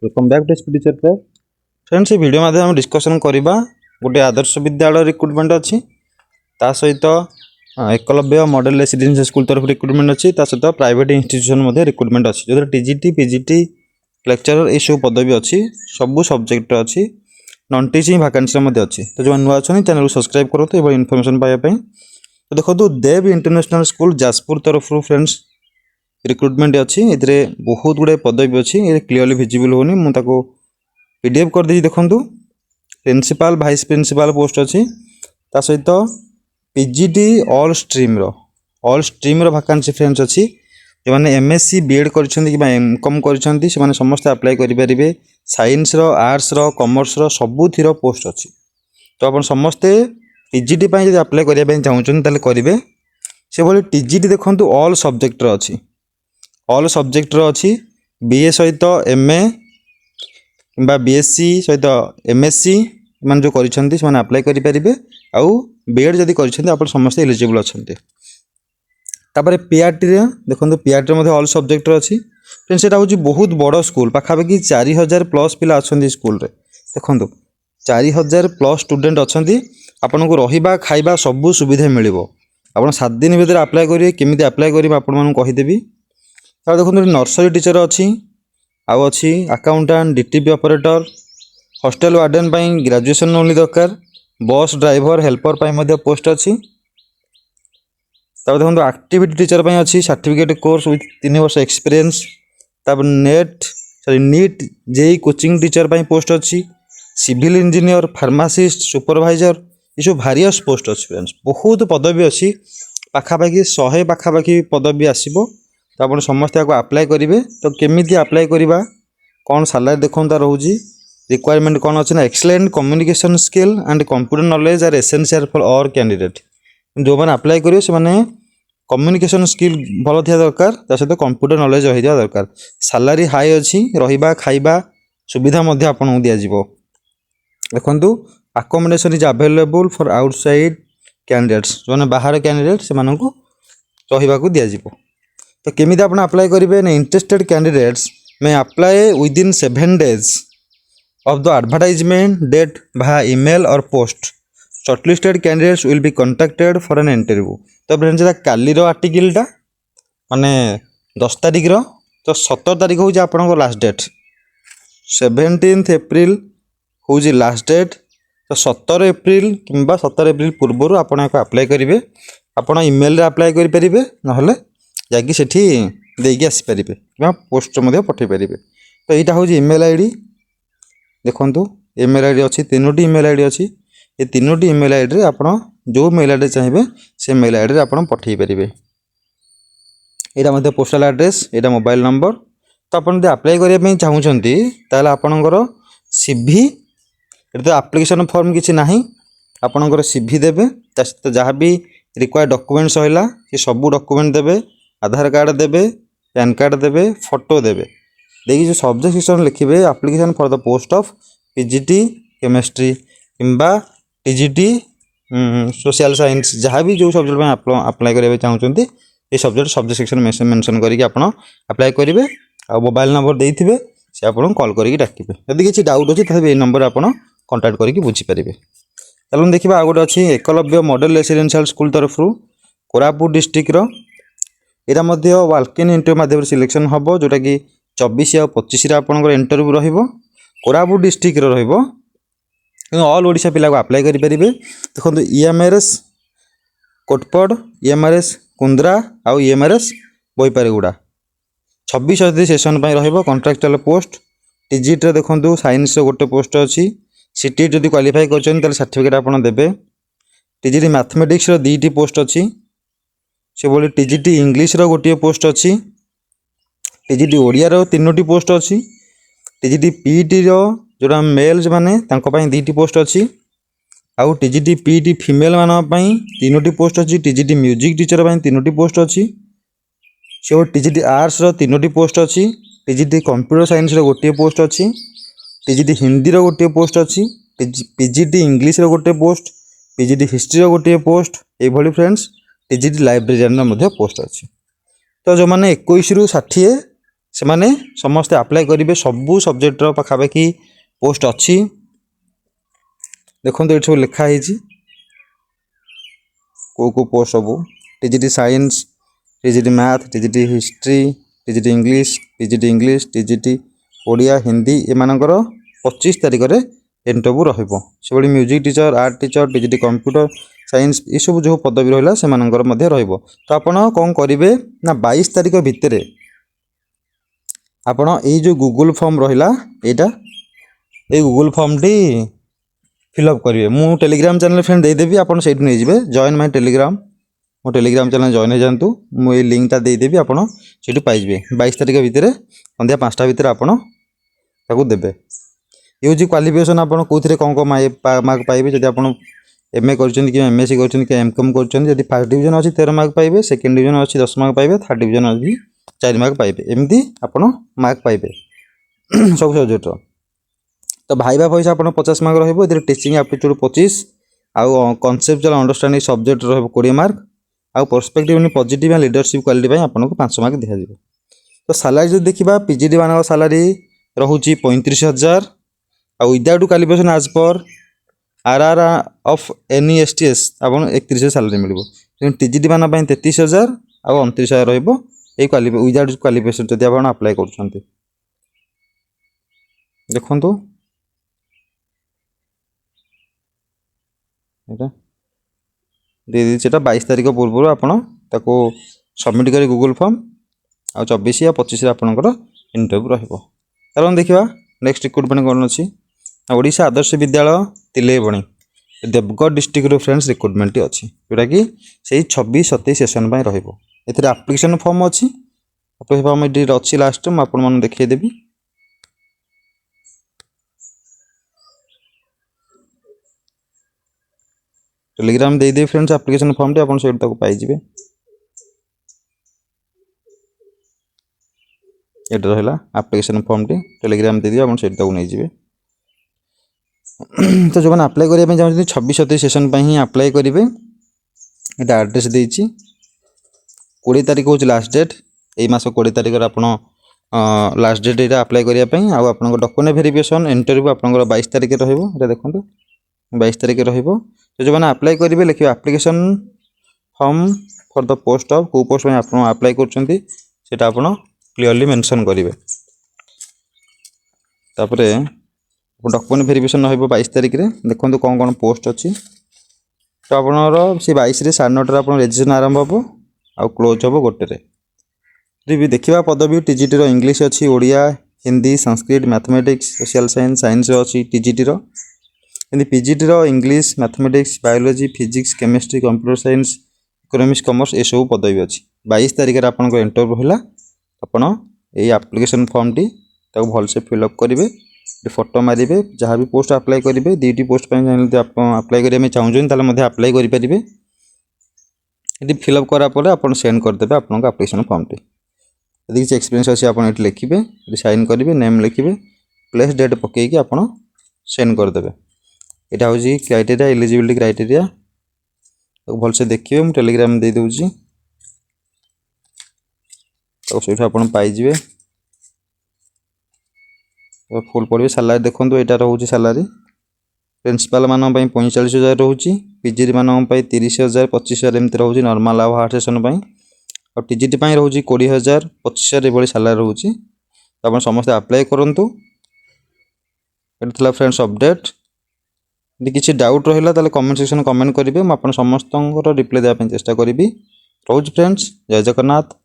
Welcome back to SP teacher prayer friends. ये video माध्यम हम डिस्कसन करवा गोटे आदर्श विद्यालय रिक्रुटमेंट अच्छी सहित एकलव्य मॉडल रेसिडेंशियल स्कूल तरफ रिक्रुटमेंट अच्छी सहित प्राइवेट इंस्टीट्यूशन रिक्रुटमेंट अच्छी जो टीजीटी पीजीटी लेक्चरर ये सब पदवी अच्छी सबू सब्जेक्ट अच्छी नॉन टीचिंग वैकेंसी अच्छी। तो जो नुआ अच्छा चैनल को सब्सक्राइब करूँ ये इनफर्मेशन पाइबापी। तो देखो देव इंटरनेशनल स्कूल जाजपुर तरफ फ्रेंड्स रिक्रुटमेंट अच्छी ए बहुत गुड़े पदवी अच्छी ये क्लीयरली विजिबल होनी मुझे पीडीएफ कर दी। देखो प्रिंसिपल भाइस प्रिंसिपल पोस्ट अच्छी सहित PGT all stream vacancy friends अच्छी जो मैंने एमएससी बीएड कर एमकम कर समस्त अप्लाई करेंगे साइंस आर्ट्स कॉमर्स सबुथिर पोस्ट अच्छी। तो आप समस्ते पीजीटी जब अप्लाई करने चाहते करेंगे से भाई टीजीटी देखो ऑल सब्जेक्ट अच्छी ऑल सब्जेक्ट अच्छी बीए सहित एमए कि बीएससी सहित एमएससी मान जो कर अप्लाई करेंगे आउ बीएड जदि कर समस्ते एलिजिबल अच्छा। तापर पीआरटी देखो पीआरटी ऑल सब्जेक्ट अच्छी फ्रेंड्स यहाँ हूँ बहुत बड़ स्कूल पाखापाखि 4000 प्लस पिला अच्छा स्कूल देखो 4000 प्लस स्टूडेंट अच्छा आपन को रहा खाଇବା सबू सुविधा मिल आप 7 दिन भर अप्लाई करेंगे केमी अप्लाई करेंगे आपको कहीदेवी। तो देखो नर्सरी टीचर अच्छी आउ अच्छी accountant DTP operator hostel warden graduation only दरकार बस ड्राइवर हेल्पर पोस्ट अच्छी। तब देखो एक्टिविटी टीचर अच्छी सर्टिफिकेट कोर्स विथ 3 वर्ष एक्सपीरियंस। तब NEET JE coaching teacher post अच्छी सिविल इंजीनियर फार्मासिस्ट सुपरवाइजर ये सब भारियस पोस्ट अच्छी फ्रेंड्स बहुत पदवी अच्छी पाखापाखि 100 पाखापाखि पदवी आसो। तो आप समस्त को अप्लाई करेंगे। तो केमी अप्लाई करवा कौन सालारी देखो तार रोचे रिक्वायरमेंट कौन अच्छे ना excellent communication skill and computer knowledge are essential for all candidate जो मैंने अप्लाई करेंगे से कम्युनिकेशन स्किल भल थी दरकार सहित कंप्यूटर नॉलेज रही दरकार। सालारी हाई अच्छी रहा खाଇବା सुविधा आपको दिज्व। देखो accommodation is available for outside candidates जो बाहर कैंडिडेट से रहा दिज्व। तो केमी आप अप्लाई करेंगे ना इंटरेस्टेड कैंडिडेट्स में apply within 7 days of the advertisement date by email और post shortlisted candidates will be contacted for an interview. तो फ्रेंड्स कालीर आर्टिकलटा माने 10 तारिख तो 17 तारिख हूँ आप लास्ट डेट 17 एप्रिल हूँ लास्ट डेट। तो 17 एप्रिल कि 17 एप्रिल पूर्व आप अप्लाई करेंगे आप ईमेल अप्लाई करेंगे ना जाकि सेठी देकी आसीपारे कि पोस्ट पठे पारे। तो यहाँ हूँ ईमेल आईडी देखो ईमेल आईडी अच्छी 3टी ईमेल आईडी अच्छी ये 3टी ईमेल आईडी आप जो मेल आईडी चाहिए से मेल आईडी आप पठे पारे। यहाँ पोस्टाल एड्रेस यहाँ मोबाइल नंबर। तो आप अप्लाई करने चाहूँगी ताल आपणकर सीवी ये तो एप्लिकेशन फॉर्म किसी ना आपणकर सीवी देवे जहाँ भी रिक्वायर्ड डॉक्यूमेंट्स रहा ये सबू डॉक्यूमेंट देवे आधार कार्ड देवे पैन कार्ड देवे फोटो देवे देखिए जो सब्जेक्ट सेक्शन लिखे application for the post of PGT chemistry किंबा टीजीटी सोशल साइंस जहाँ भी जो सब्जेक्ट में अप्लाई करेंगे चाहते ये सब्जेक्ट सेक्शन मेंशन करके आप अप्लाई करेंगे आ मोबाइल नंबर देते से आपको कॉल करके डाकिबे यदि किसी डाउट अच्छी तब ये नंबर आप कांटेक्ट करके बुझीपारे। चलो देखिए आ गोटे अच्छी एकलव्य मॉडल रेसिडेंशियल स्कूल तरफ कोरापुट डिस्ट्रिक्टर यहाँ वाल्क-इन इंटरव्यू माध्यम सिलेक्शन हम जोटा कि 24 और 25 आपंकर इंटरव्यू रोरापुट डिस्ट्रिक्ट ऑल ओडिशा पिला को अप्लाई करेंगे। देखो ईएमआरएस कोटपड़ ईएमआरएस कुंद्रा आउ EMRS Boipariguda 26 session contractual post TGT देखो साइंस गोटे पोस्ट अच्छी सीटी जब क्वालिफाई कर सर्टिफिकेट आप देते टीजीटी मैथमेटिक्स 2टी पोस्ट अच्छी से भाई टीजीटी इंग्लिश गोटे पोस्ट अच्छी टीजीटी ओडिया 3टी पोस्ट अच्छी टीजीटी पीईटी जोड़ा मेल माने 2टी पोस्ट अच्छी आउ टीजीटी पीईटी फीमेल मानी 3टी पोस्ट अच्छी टीजीटी म्यूजिक टीचर 3टी पोस्ट अच्छी से टीजीटी आर्ट्स 3टी पोस्ट अच्छी टीजीटी कंप्यूटर साइंस गोटे पोस्ट अच्छी टीजीटी हिंदी गोटे पोस्ट अच्छी पीजीटी इंग्लिश गोटे पोस्ट पीजीटी हिस्ट्री गोटे पोस्ट ये फ्रेंड्स टीजीटी लाइब्रेरियन पोस्ट अच्छी। तो जो मैंने 21 ରୁ 60 से माने समस्ते अप्लाई करेंगे सबू सब्जेक्टर पाखापाखि पोस्ट अच्छी देखो ये सब लिखाई को पोस्ट सब TGT science TGT math TGT history TGT English PGT English TGT Odia Hindi एमानकर 25 तारिख में इंटरव्यू रहिबो से music teacher art teacher TGT computer science ये सब जो पदवी रहा से रहिबो तो आपण कौन करेंगे ना 22 तारिख भितर आपण ये जो गूगल फॉर्म रहा ये गूगल फॉर्म टी फिलअप करेंगे मु टेलीग्राम चैनल फ्रेंड देदेवी आप नहीं जॉइन माय टेलीग्राम मो टेलीग्राम चैनल जॉइन हो जातु मुझे लिंकटा देदेवी आप पाइबे 22 तारिख भितर संध्या 5टा भितर आपड़ देवे ये हूँ क्वालिफिकेशन आप कौन कौन मार्क पाइबे जब आप एमए कर एमएससी कर एमकम कर फर्स्ट डिवीजन अच्छी 13 मार्क पाइबे सेकेंड डिवीजन अच्छी 10 मार्क पाइबे थर्ड डिवीजन अच्छी 4 मार्क पाइबे एमती आप मार्क पाइबे सब सब्जेक्ट तो भाईबा पैसा आप 50 मार्क रही टीचिंग एप्टीट्यूड 25 आउ कनसेप्चुअल अंडरस्टैंडिंग सब्जेक्ट रहा 20 मार्क आउ पर्सपेक्टिव पॉजिटिव लीडरशिप क्वालिटी आपको 5 मार्क दिया तो सैलरी जो देखा पीजीटी मान सैलरी रोचे 35,000 आ विदाउट क्वालिफिकेशन आज पर आर ऑफ NESTS आप 31,000 सैलरी मिल टीजीटी मान 33,000 आ 29,000 रही विदाउट क्वालिफिकेशन जब आप अप्लाई कर देखो दे 22 तारिख पूर्व आपको सबमिट करें गूगल फॉर्म आ 24 या 25 आपंकर इंटरव्यू रहा देखा नेक्स्ट रिक्रुटमेंट कौन अच्छी Odisha Adarsh Vidyalaya तिलेबणी Deogarh district friends recruitment अच्छी जोटा कि से 26-27 सेशन रही एप्लिकेशन फॉर्म अच्छी एप्लिकेशन फॉर्म ये अच्छी लास्ट मुझे देखीदेवी टेलीग्राम दे दे फ्रेंड्स एप्लिकेशन फॉर्म आप पाइबे ये रहा एप्लिकेशन फॉर्म टी टेलीग्राम दे दिए नहीं तो जो मैंने अप्लाई करने चाहते 26-27 सेशन ही अप्लाई करेंगे ये एड्रेस देती 20 तारिख हूँ लास्ट डेट यही मास 20 तारिख आप लास्ट डेट ये अप्लाई करने आप डॉक्यूमेंट वेरिफिकेशन इंटरव्यू आप 22 तारिख रहा देखो 22 तारिख रहा तो जो मैंने अप्लाई करेंगे लिखे application form for the post of कौ पोस्ट में आप अप्लाई करटा आप क्लीयरली मेंशन करेंगे तापर डॉक्यूमेंट वेरिफिकेशन रहा 22 तारिख में देखो कौन कौन पोस्ट अच्छी तो आप से 22 9:30 आप रजिस्ट्रेशन आरंभ हो आ क्लोज हम 1 जी देखा पदवी टीजीटी रो इंग्लिश अच्छी Odia Hindi Sanskrit mathematics social science science अच्छी टीजीटी रो पीजीटी रो English mathematics biology physics chemistry computer science economics commerce ये सब पदवी अच्छी 22 तारिख में आपंकर इंटरव्यू है आपड़ ये एप्लिकेशन फॉर्म टी भलसे फिलअप करेंगे फोटो मारे जहाँ भी पोस्ट अप्लाई करेंगे 2टी पोस्ट अप्लाई करने चाहते अप्लाई करेंगे ये फिलअप करापर आप सेंड करदे आप एप्लिकेशन फॉर्म टी यदि किसी एक्सपीरियंस अच्छी आप लिखे साइन करेंगे नेम लिखे प्लेस डेट पकईकि आप सेंड करदे यहाँ हूँ क्राइटेरिया एलिजिबिलिटी क्राइटेरिया भलसे देखिए मुझे टेलीग्राम दे दूँगी तो सही आप पाइबे फुल पढ़े सैलरी देखो यहाँ रोचे सैलरी प्रिंसिपाल मान 45,000 रोचे पीजीटी मान 30,000 25,000 एमती रोचे नॉर्मल आउ हार्ड सेशन और टीजीटी रोचे 20,000 25,000 ये सैलरी रोचे तो आप समस्ते अप्लाई करूँ ये फ्रेंड्स अपडेट यदि किसी डाउट रहा कमेंट सेक्शन कमेंट करेंगे मुझे समस्त रिप्लाई देवाई चेष्टा करी रोज फ्रेंड्स जय जगन्नाथ।